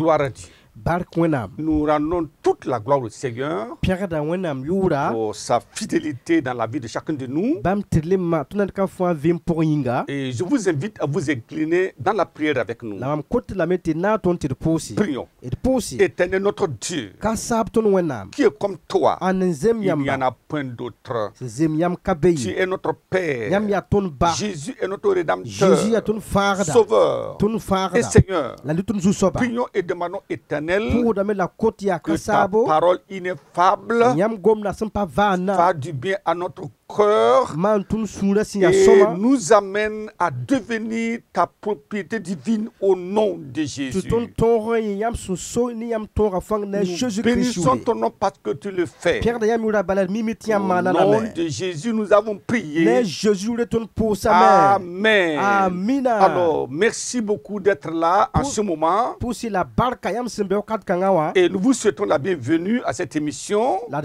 Gloire à Dieu. Nous rendons toute la gloire au Seigneur pour sa fidélité dans la vie de chacun de nous. Et je vous invite à vous incliner dans la prière avec nous. Prions. Éternel notre Dieu, qui est comme toi, il n'y en a point d'autre. Tu es notre Père. Jésus est notre Rédempteur, Sauveur et Seigneur. Prions et demandons éternel que ta parole ineffable fasse du bien à notre cœur et nous amène à devenir ta propriété divine au nom de Jésus. Nous bénissons ton nom parce que tu le fais. Au nom de Jésus, nous avons prié. Amen. Alors, merci beaucoup d'être là en ce moment. Et nous vous souhaitons la bienvenue à cette émission. Que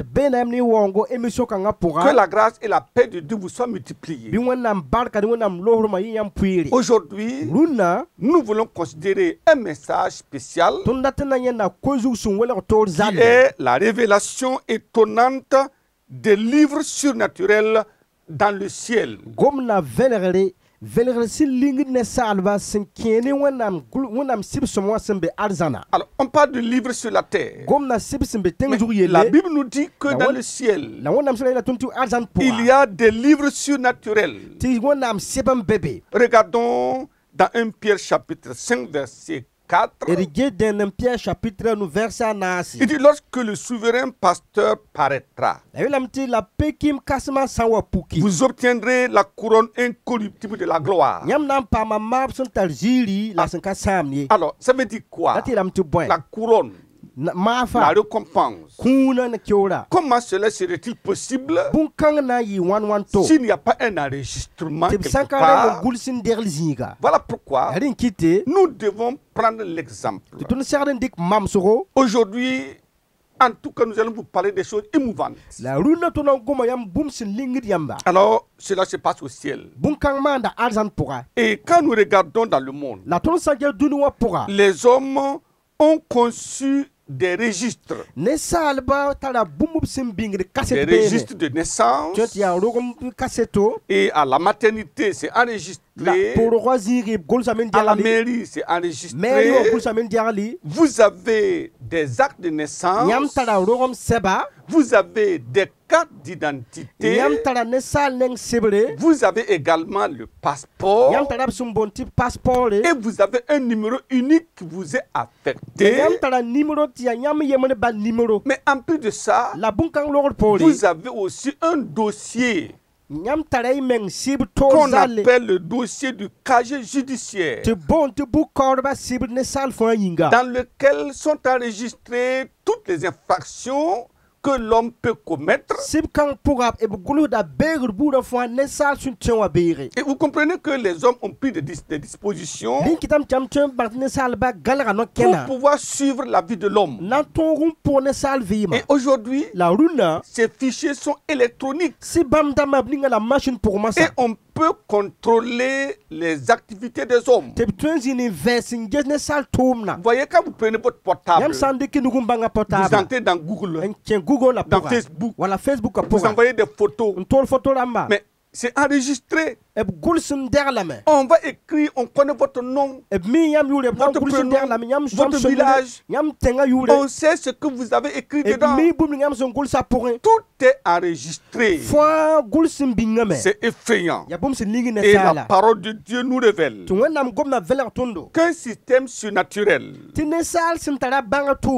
la grâce et la paix de Dieu vous soient multipliées. Aujourd'hui, nous voulons considérer un message spécial qui est la révélation étonnante des livres surnaturels dans le ciel. Alors, on parle de livres sur la terre. Mais la Bible nous dit que dans le ciel, il y a des livres surnaturels. Regardons dans 1 Pierre chapitre 5 verset 4. Il dit lorsque le souverain pasteur paraîtra, vous obtiendrez la couronne incorruptible de la gloire. Alors, ça veut dire quoi? La couronne, la récompense. Comment cela serait-il possible s'il n'y a pas un enregistrement quelque part? Voilà pourquoi nous devons prendre l'exemple. Aujourd'hui, en tout cas, nous allons vous parler des choses émouvantes. Alors, cela se passe au ciel. Et quand nous regardons dans le monde, les hommes ont conçu des registres. Des registres de naissance. Et à la maternité, c'est enregistré. À la mairie, c'est enregistré. Vous avez des actes de naissance. Vous avez des cartes d'identité. Vous avez également le passeport. Et vous avez un numéro unique qui vous est affecté. Mais en plus de ça, vous avez aussi un dossier qu'on appelle le dossier du casier judiciaire, dans lequel sont enregistrées toutes les infractions que l'homme peut commettre. Et vous comprenez que les hommes ont pris des dispositions pour pouvoir suivre la vie de l'homme. Et aujourd'hui, ces fichiers sont électroniques. Et on peut contrôler les activités des hommes. Vous voyez, quand vous prenez votre portable, vous entrez dans Google, dans Facebook, vous envoyez des photos. Mais c'est enregistré. On va écrire, on connaît votre nom, votre prénom, votre village. On sait ce que vous avez écrit dedans. Tout est enregistré. C'est effrayant. Et la parole de Dieu nous révèle qu'un système surnaturel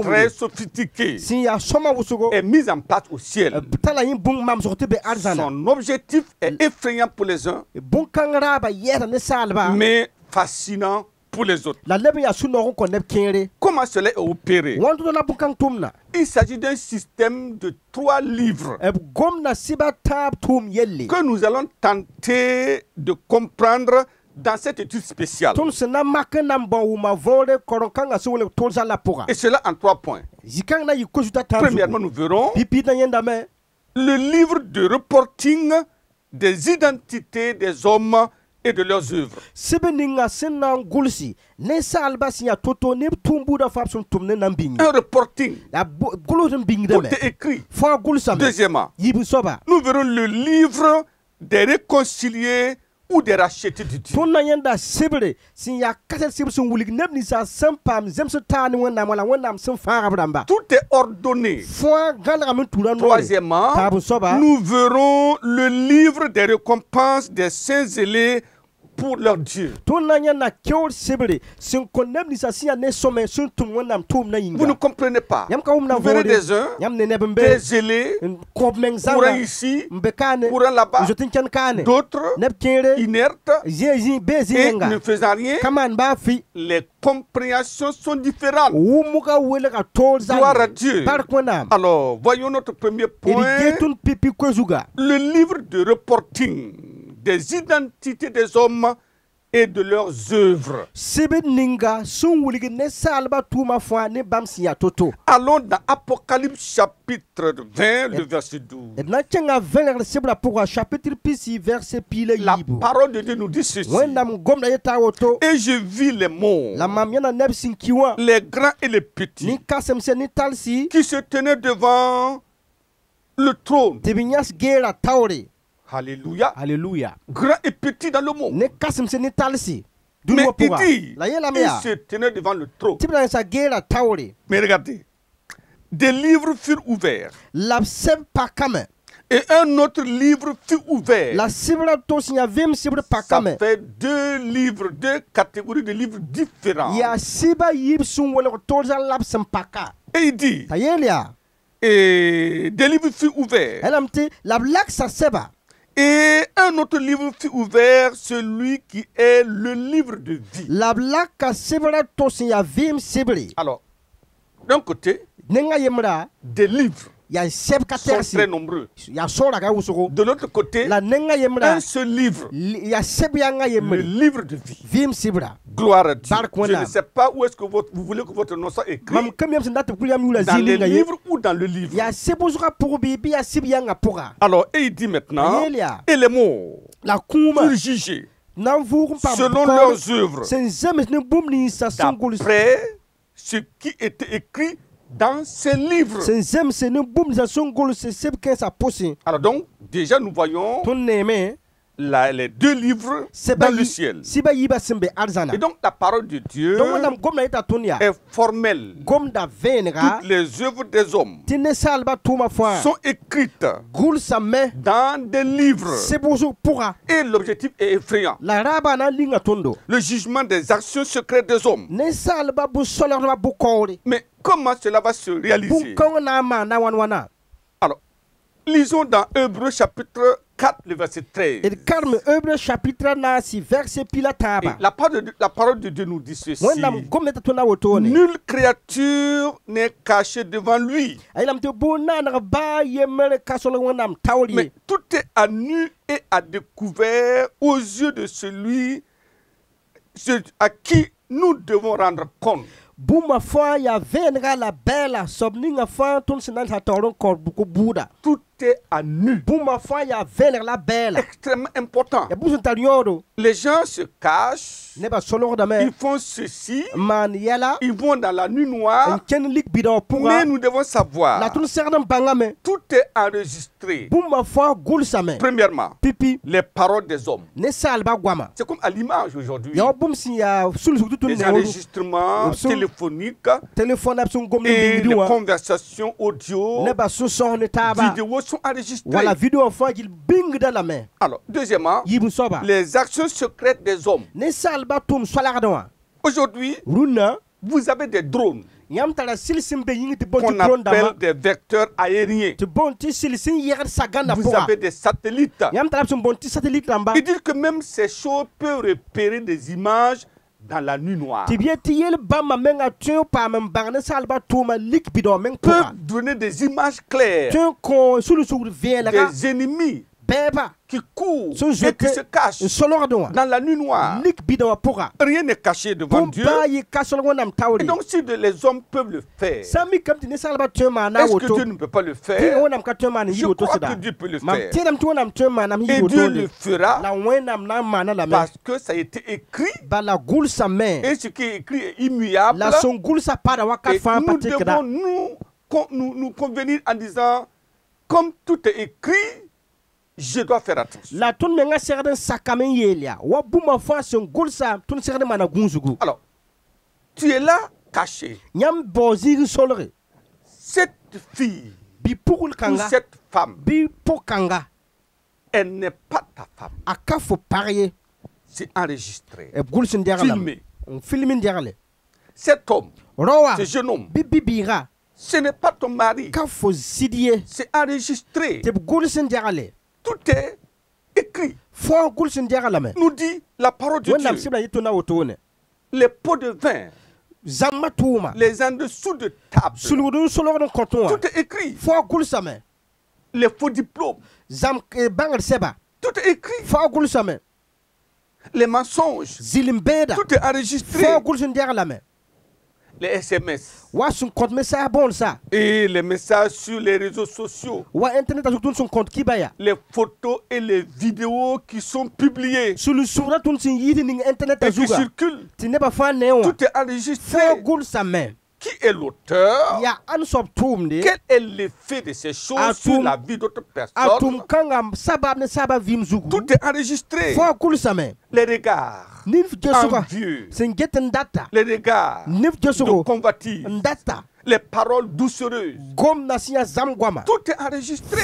très sophistiqué est mis en place au ciel. Son objectif est effrayant pour les uns, mais fascinant pour les autres. Comment cela est opéré? Il s'agit d'un système de 3 livres que nous allons tenter de comprendre dans cette étude spéciale. Et cela en 3 points. Premièrement, nous verrons le livre de reporting des identités des hommes et de leurs œuvres. Un reporting. Tout est écrit. Deuxièmement, nous verrons le livre des réconciliés ou des rachetés de Dieu. Tout est ordonné. Troisièmement, nous verrons le livre des récompenses des saints zélés pour leur Dieu. Vous ne comprenez pas. Vous verrez des uns, des zélés, pour un ici, pour un là-bas, d'autres inertes et ne faisant rien. Les compréhensions sont différentes. Gloire à Dieu. Alors, voyons notre premier point. Le livre de reporting des identités des hommes et de leurs œuvres. Allons dans Apocalypse chapitre 20, le verset 12. La parole de Dieu nous dit ceci. Et je vis les morts, les grands et les petits, qui se tenaient devant le trône. Alléluia. Alléluia. Grand et petit dans le monde. Mais il dit, il se tenait devant le trône. Mais regardez, des livres furent ouverts. Et un autre livre fut ouvert. Ça fait deux livres, deux catégories de livres différents. Et il dit, et des livres furent ouverts. Et un autre livre fut ouvert, celui qui est le livre de vie. Alors, d'un côté, des livres sont très nombreux. De l'autre côté, un seul livre, le livre de vie. Gloire à Dieu. Je ne sais pas où est-ce que vous voulez que votre nom soit écrit. Dans les livres ou dans le livre. Alors, et il dit maintenant, et les morts furent jugés selon leurs œuvres, d'après ce qui était écrit dans ces livres. Alors donc, déjà nous voyons les deux livres dans le ciel. Et donc la parole de Dieu est formelle. Toutes les œuvres des hommes sont écrites dans des livres. Et l'objectif est effrayant. Le jugement des actions secrètes des hommes. Mais comment cela va se réaliser? Alors, lisons dans Hébreux chapitre 4, le verset 13. Et la parole de Dieu nous dit ceci. Nulle créature n'est cachée devant lui. Mais tout est à nu et à découvert aux yeux de celui à qui nous devons rendre compte. Tout est à nu. Extrêmement important. Les gens se cachent. Ils font ceci. Ils vont dans la nuit noire. Mais nous devons savoir. Tout est enregistré. Premièrement, les paroles des hommes. C'est comme à l'image aujourd'hui. Les enregistrements téléphoniques et les conversations audio, vidéos sont enregistrées. Alors, deuxièmement, les actions secrètes des hommes. Aujourd'hui, vous avez des drones qu'on appelle des vecteurs aériens. Vous avez des satellites. Il dit que même ces choses peuvent repérer des images dans la nuit noire. Peuvent donner des images claires des ennemis qui court et qui se cache dans la nuit noire. Rien n'est caché devant Dieu. Et donc si les hommes peuvent le faire, est-ce que Dieu ne peut pas le faire? Je crois que Dieu peut le faire. Et Dieu le fera parce que ça a été écrit. Et ce qui est écrit est immuable. Et nous devons nous convenir en disant, comme tout est écrit, je dois faire attention. Alors, tu es là caché. Cette fille ou cette femme, elle n'est pas ta femme. C'est enregistré, filmé. Cet homme, ce jeune homme, ce n'est pas ton mari. C'est enregistré. Tout est écrit. Nous dit la parole de Dieu. Les pots de vin, les en dessous de table, tout est écrit. Les faux diplômes, tout est écrit. Les mensonges, tout est enregistré. Les SMS et les messages sur les réseaux sociaux, les photos et les vidéos qui sont publiées et qui circulent, tout est enregistré. Qui est l'auteur? Quel est l'effet de ces choses sur la vie d'autres personnes? Tout est enregistré. Les regards envieux, les regards de convoitise, les paroles doucereuses, tout est enregistré.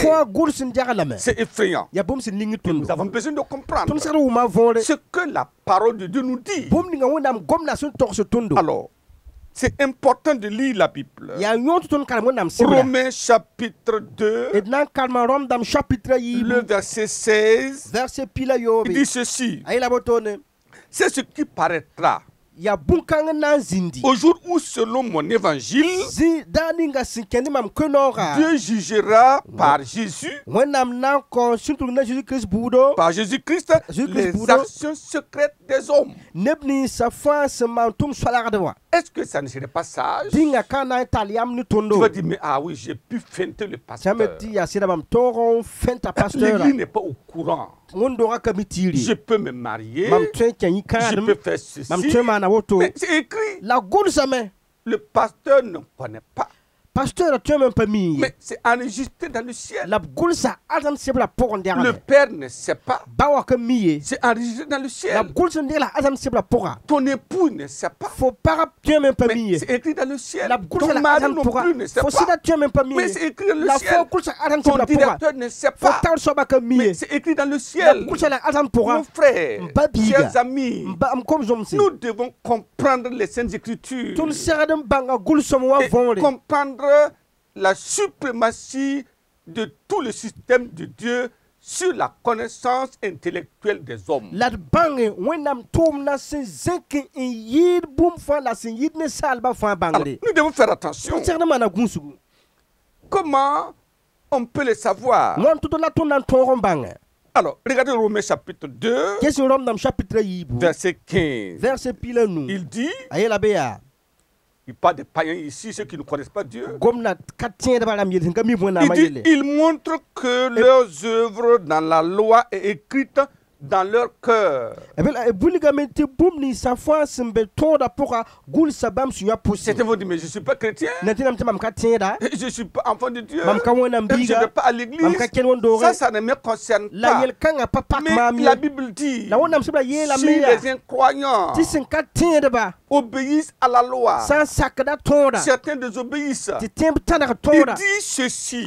C'est effrayant. Nous avons besoin de comprendre ce que la parole de Dieu nous dit. Alors, c'est important de lire la Bible. Romains chapitre 2, le verset 16, il dit ceci. C'est ce qui paraîtra au jour où, selon mon évangile, Dieu jugera par Jésus, les actions secrètes des hommes. Est-ce que ça ne serait pas sage? Tu vas dire, mais ah oui, j'ai pu feinter le pasteur. L'église n'est pas au courant. Je peux me marier, je peux faire ceci. Mais c'est écrit. Le pasteur ne connaît pas. Mais c'est enregistré dans le ciel. Le père ne sait pas. C'est enregistré dans le ciel. Ton époux ne sait pas. Mais c'est écrit dans le ciel. Ton mari non plus ne sait pas. Mais c'est écrit dans le ciel. Ton directeur ne sait pas. Mais c'est écrit dans le ciel. Mon frère, chers amis, nous devons comprendre les Saintes Écritures et comprendre la suprématie de tout le système de Dieu sur la connaissance intellectuelle des hommes. Alors, nous devons faire attention. Comment on peut le savoir? Alors, regardez Romains chapitre 2, verset 15. Il dit, il parle des païens ici, ceux qui ne connaissent pas Dieu. Il dit, ils montrent que leurs œuvres dans la loi est écrite dans leur cœur. Certains vont dire, mais je ne suis pas chrétien. Je ne suis pas enfant de Dieu. Je ne vais pas à l'église. Ça ne me concerne pas. Mais la Bible dit, si les incroyants obéissent à la loi, certains désobéissent. Il dit ceci,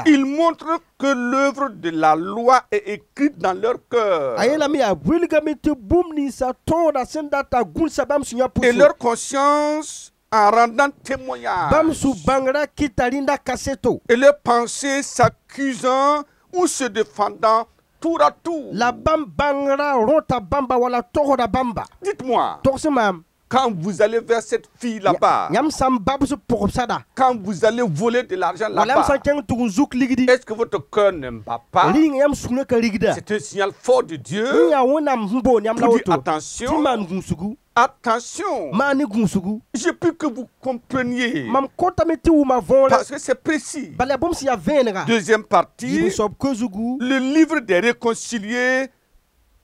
ils montrent que l'œuvre de la loi est écrite dans leur cœur. Et leur conscience en rendant témoignage. Et leurs pensées s'accusant ou se défendant tour à tour. Dites-moi, Quand vous allez vers cette fille là-bas, quand vous allez voler de l'argent là-bas, est-ce que votre cœur ne bat pas? C'est un signal fort de Dieu pour dire attention. Attention, je peux que vous compreniez parce que c'est précis. Deuxième partie, le livre des réconciliés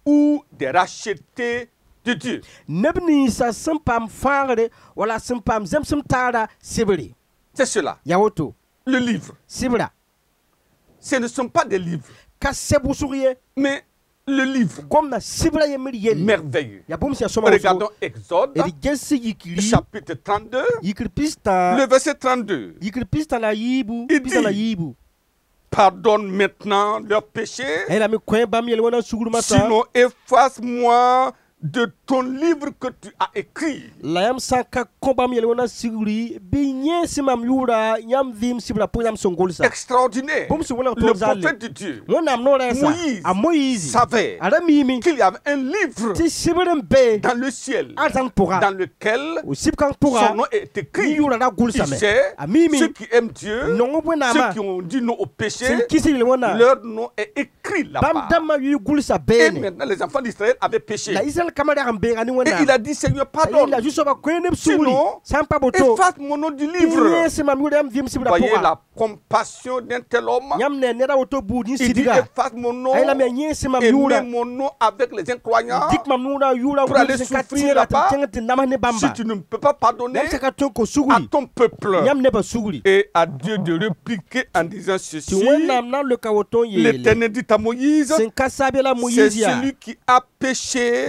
ou des rachetés de Dieu. C'est cela. Le livre. Ce ne sont pas des livres, mais le livre merveilleux. Regardons Exode, chapitre 32, le verset 32. Il dit: pardonne maintenant leurs péchés, sinon efface-moi de ton livre que tu as écrit. Extraordinaire. Le prophète de Dieu, Moïse, savait qu'il y avait un livre dans le ciel dans lequel son nom est écrit. Il sait, ceux qui aiment Dieu, ceux qui ont dit non au péché, leur nom est écrit là-bas. Et maintenant les enfants d'Israël avaient péché. Et il a dit: Seigneur, pardonne. Sinon, efface mon nom du livre. Voyez la compassion d'un tel homme. Il dit: efface mon nom et mets mon nom avec les incroyants pour aller souffrir là-bas. Si tu ne peux pas pardonner à ton peuple. Et à Dieu de répliquer en disant ceci: l'Éternel dit à Moïse: c'est celui qui a péché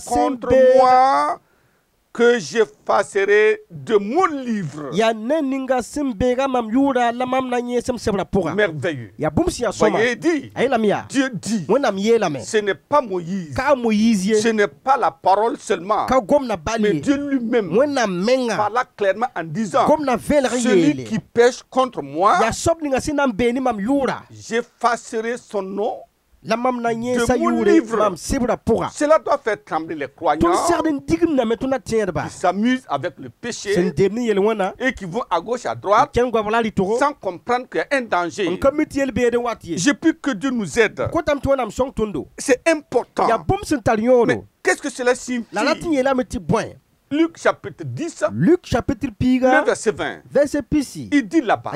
contre moi que j'effacerai de mon livre. Merveilleux. Voyez, Dieu dit, ce n'est pas Moïse, ce n'est pas la parole seulement, mais Dieu lui-même parla clairement en disant: celui qui pêche contre moi, j'effacerai son nom de mon livre. Cela doit faire trembler les croyants qui s'amusent avec le péché et qui vont à gauche à droite sans comprendre qu'il y a un danger. Je prie que Dieu nous aide. C'est important. Mais qu'est-ce que cela signifie? Luc chapitre 10, le verset 20. Il dit là-bas: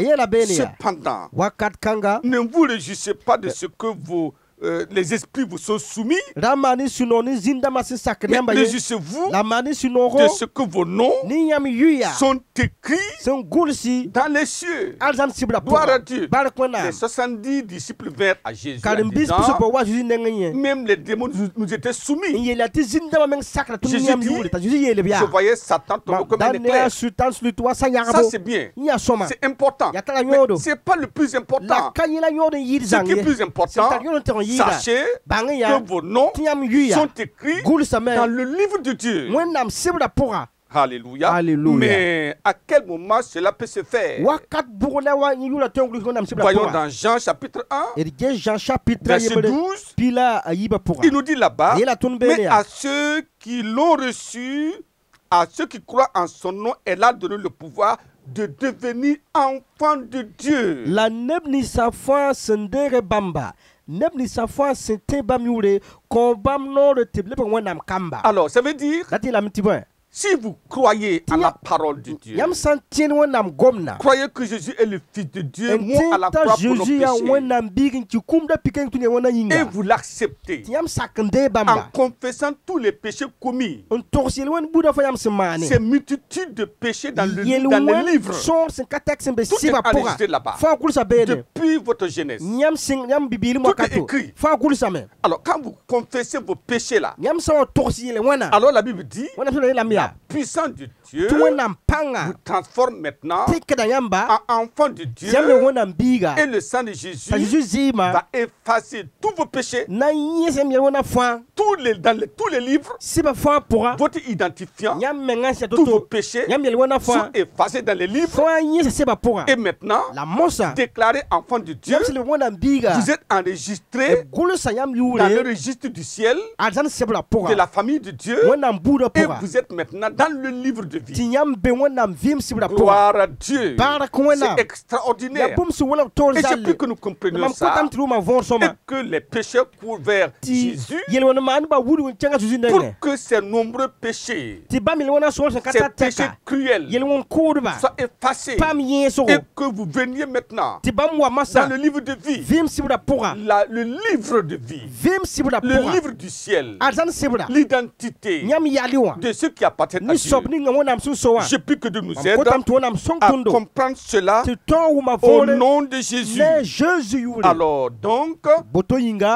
cependant, ne vous réjouissez pas de ce que les esprits vous sont soumis, mais réjouissez-vous de ce que vos noms sont écrits dans les cieux. Gloire à Dieu. Les 70 disciples vinrent à Jésus en disant: même les démons nous étaient soumis. Jésus dit: je voyais Satan tomber comme un éclair. Ça c'est bien, c'est important, mais ce n'est pas le plus important. Ce qui est plus important, sachez que vos noms sont écrits dans le livre de Dieu. Alléluia. Mais à quel moment cela peut se faire? Voyons dans Jean chapitre 1, verset 12. Il nous dit là-bas: mais à ceux qui l'ont reçu, à ceux qui croient en son nom, elle a donné le pouvoir de devenir enfants de Dieu. Alors, ça veut dire, si vous croyez à la parole de Dieu, croyez que Jésus est le Fils de Dieu, mort à la croix pour nos péchés, et vous l'acceptez en confessant tous les péchés commis, ces multitudes de péchés dans le livre, tout est enregistré là-bas depuis votre jeunesse. Tout est écrit. Alors quand vous confessez vos péchés là, alors la Bible dit: puissant de Dieu vous transforme maintenant en enfant de Dieu. Et le sang de Jésus va effacer tous vos péchés. Tous les livres, votre identifiant, tous vos péchés sont effacés dans les livres. Et maintenant, déclaré enfant de Dieu, vous êtes enregistré dans le registre du ciel, de la famille de Dieu, et vous êtes maintenant dans le livre de vie. Gloire à Dieu. C'est extraordinaire. Et j'ai pu que nous comprenions ça, et que les pécheurs courent vers Jésus pour que ces nombreux péchés, ces péchés cruels, soient effacés, et que vous veniez maintenant dans le livre de vie, le livre de vie, le livre du ciel, l'identité de ceux qui appartiennent à Dieu. Je prie que de nous aider à comprendre cela au nom de Jésus. Alors donc,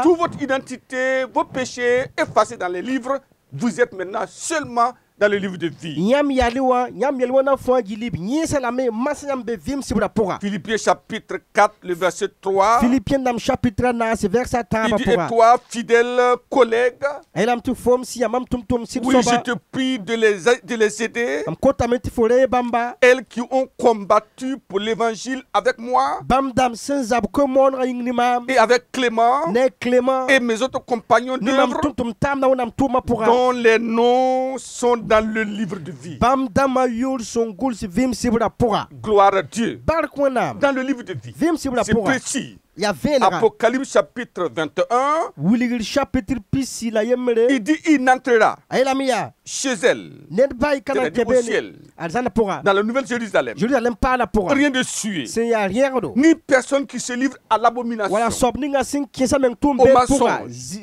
toute votre identité, vos péchés effacés dans les livres, vous êtes maintenant seulement dans le livre de vie. Philippiens chapitre 4, le verset 3. Il dit, et toi, fidèle collègue, oui, je te prie de les aider, elles qui ont combattu pour l'évangile avec moi, et avec Clément, et mes autres compagnons d'œuvre, dont les noms sont dans le livre de vie. Gloire à Dieu. Dans le livre de vie. C'est précis. Apocalypse chapitre 21. Il dit, il n'entrera chez elle, au ciel, dans la nouvelle Jérusalem, rien de sué, ni personne qui se livre à l'abomination, au mensonge.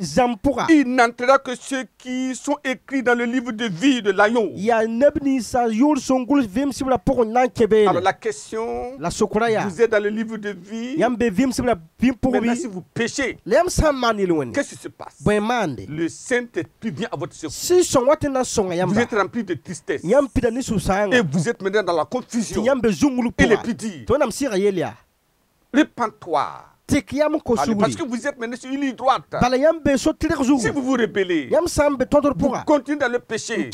Il n'entrera que ceux qui sont écrits dans le livre de vie de l'agneau. Alors la question, vous êtes dans le livre de vie. Maintenant, si vous péchez, qu'est-ce qui se passe? Le Saint-Esprit vient à votre secours. Vous êtes rempli de tristesse. Et vous êtes maintenant dans la confusion. Et les petits. Répands-toi. Parce que vous êtes maintenant sur une ligne droite. Si vous vous rébellez, vous continuez dans le péché.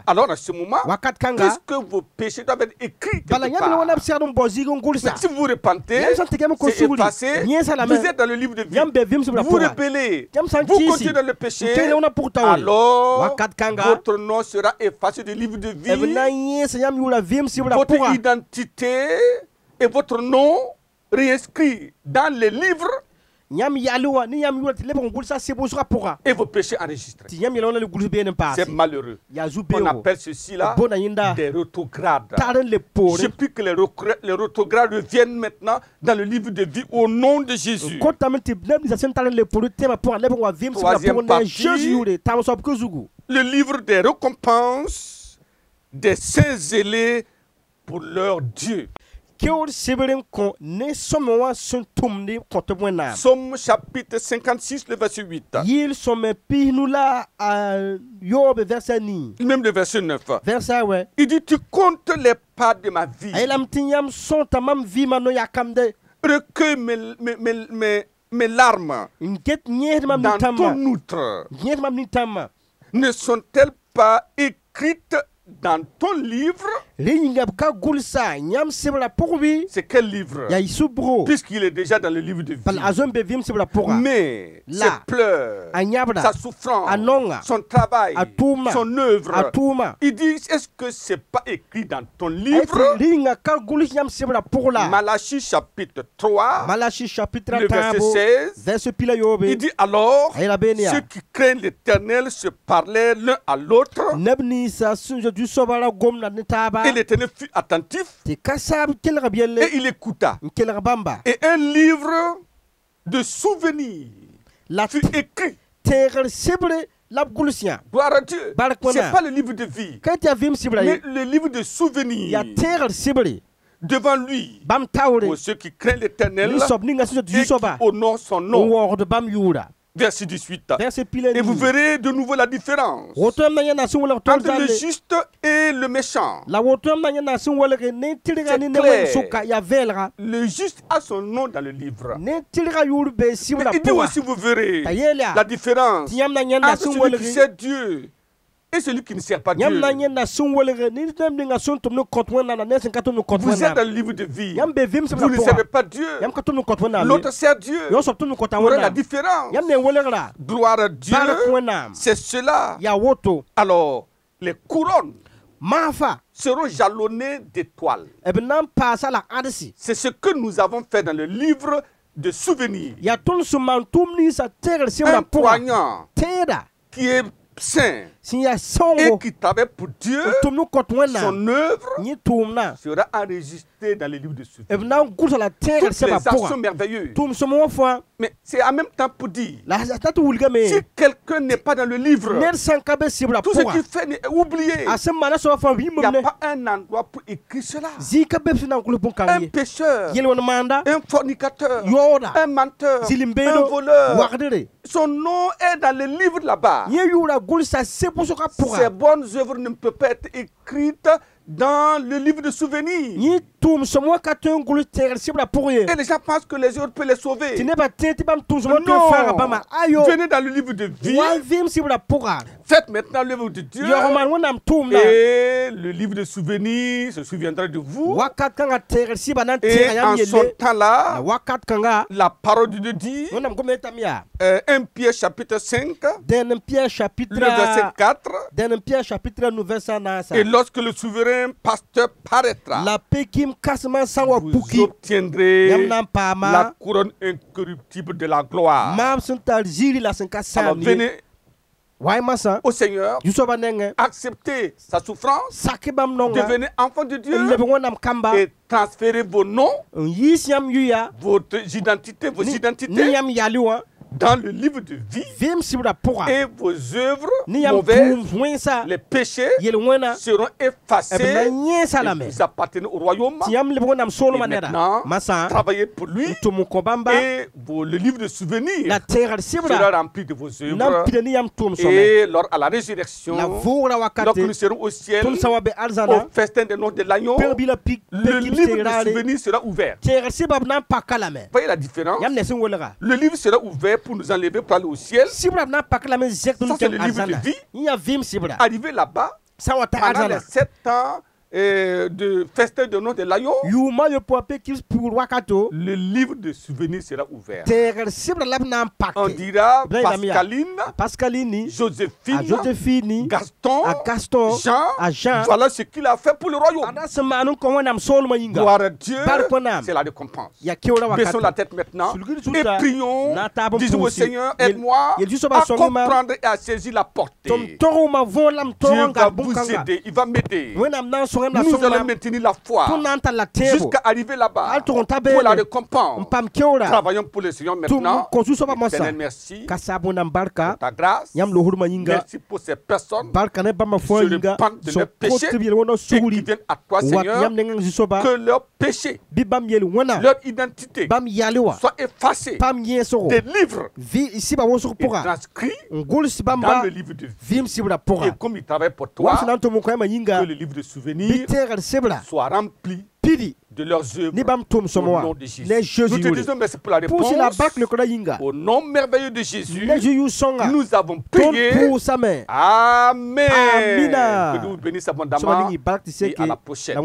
Alors à ce moment, puisque vos péchés doivent être écrits quelque part, mais si vous vous repentez, c'est effacé, vous êtes dans le livre de vie. Vous vous rébellez, vous continuez dans le péché, alors votre nom sera effacé du livre de vie. Votre identité et votre nom réinscrit dans les livres et vos péchés enregistrés. C'est malheureux. On appelle ceci-là des rétrogrades. Je prie que les rétrogrades reviennent maintenant dans le livre de vie au nom de Jésus. Troisième partie, le livre des récompenses des saints zélés pour leur Dieu. Somme chapitre 56, le verset 8. Même le verset 9. Il dit, tu comptes les pas de ma vie. Recueille mes larmes dans ton outre. Ne sont-elles pas écrites dans ton livre? C'est quel livre? Puisqu'il est déjà dans le livre de vie. Mais ses pleurs, sa souffrance, son travail, son œuvre, il dit, est-ce que c'est pas écrit dans ton livre? Malachie chapitre 3, le verset 16, il dit, alors ceux qui craignent l'Éternel se parlaient l'un à l'autre, et l'Éternel fut attentif, et il écouta. Et un livre de souvenirs fut écrit. Gloire à Dieu. Ce n'est pas le livre de vie, mais le livre de souvenirs devant lui pour ceux qui craignent l'Éternel et qui honorent son nom. Verset 18. Et vous verrez de nouveau la différence entre le juste et le méchant. Le juste a son nom dans le livre. Mais il dit aussi, vous verrez la différence entre celui qui sait Dieu et celui qui ne sert pas Dieu. Vous êtes dans le livre de vie. Vous ne servez pas Dieu. L'autre sert Dieu. Voilà la différence. Gloire à Dieu. C'est cela. Alors, les couronnes seront jalonnées d'étoiles. C'est ce que nous avons fait dans le livre de souvenirs. Un poignard qui est saint et qui travaille pour Dieu, son œuvre sera enregistrée dans les livres de souvenirs. Toutes les actions merveilleuses. Mais c'est en même temps pour dire, si quelqu'un n'est pas dans le livre, tout ce qu'il fait est oublié. Il n'y a pas un endroit pour écrire cela. Un pécheur, un fornicateur, un menteur, un voleur, son nom est dans le livre là-bas. Ces bonnes œuvres ne peuvent pas être écrites dans le livre de souvenirs. Et les gens pensent que les autres peuvent les sauver. Non. Venez dans le livre de vie. Faites maintenant le livre de Dieu. Et le livre de souvenirs se souviendra de vous. Et en son temps-là, la parole de Dieu dit, 1 Pierre chapitre 5, le verset 4. Et lorsque le souverain pasteur paraîtra, vous obtiendrez la couronne incorruptible de la gloire. Alors venez au Seigneur, acceptez sa souffrance, devenez enfant de Dieu et transférez vos noms, votre identité, vos identités dans le livre de vie, et vos œuvres mauvaises, les péchés seront effacés et vous appartenez au royaume. Et maintenant, travaillez pour lui et le livre de souvenirs sera rempli de vos œuvres. Et lors à la résurrection, lorsque nous serons au ciel, au festin des noces de l'agneau, le livre de souvenirs sera ouvert. Voyez la différence? Le livre sera ouvert pour nous enlever pour aller au ciel. Ça, c'est le livre de vie. Arrivé là-bas, pendant les 7 ans de festin de nom de l'agneau, le livre de souvenirs sera ouvert. On dira Pascaline, Joséphine, Gaston, Jean, voilà ce qu'il a fait pour le royaume. Gloire à Dieu, c'est la récompense. Baissons la tête maintenant et prions. Disons au Seigneur, aide-moi à comprendre et à saisir la portée. Dieu va vous aider, il va m'aider. Nous allons maintenir la foi jusqu'à arriver là-bas pour la récompense. Travaillons pour le Seigneur maintenant. Éternel, merci pour ta grâce. Merci pour ces personnes qui se repentent de leurs péchés et qui viennent à toi, Seigneur. Que leurs péchés, leur identité soit effacée des livres et transcrits dans le livre de vie. Et comme il travaille pour toi, que le livre de souvenirs soit rempli de leurs œuvres au nom de Jésus. Nous te disons merci pour la réponse. Au nom merveilleux de Jésus, nous avons prié. Amen. Que Dieu vous bénisse abondamment et à la prochaine.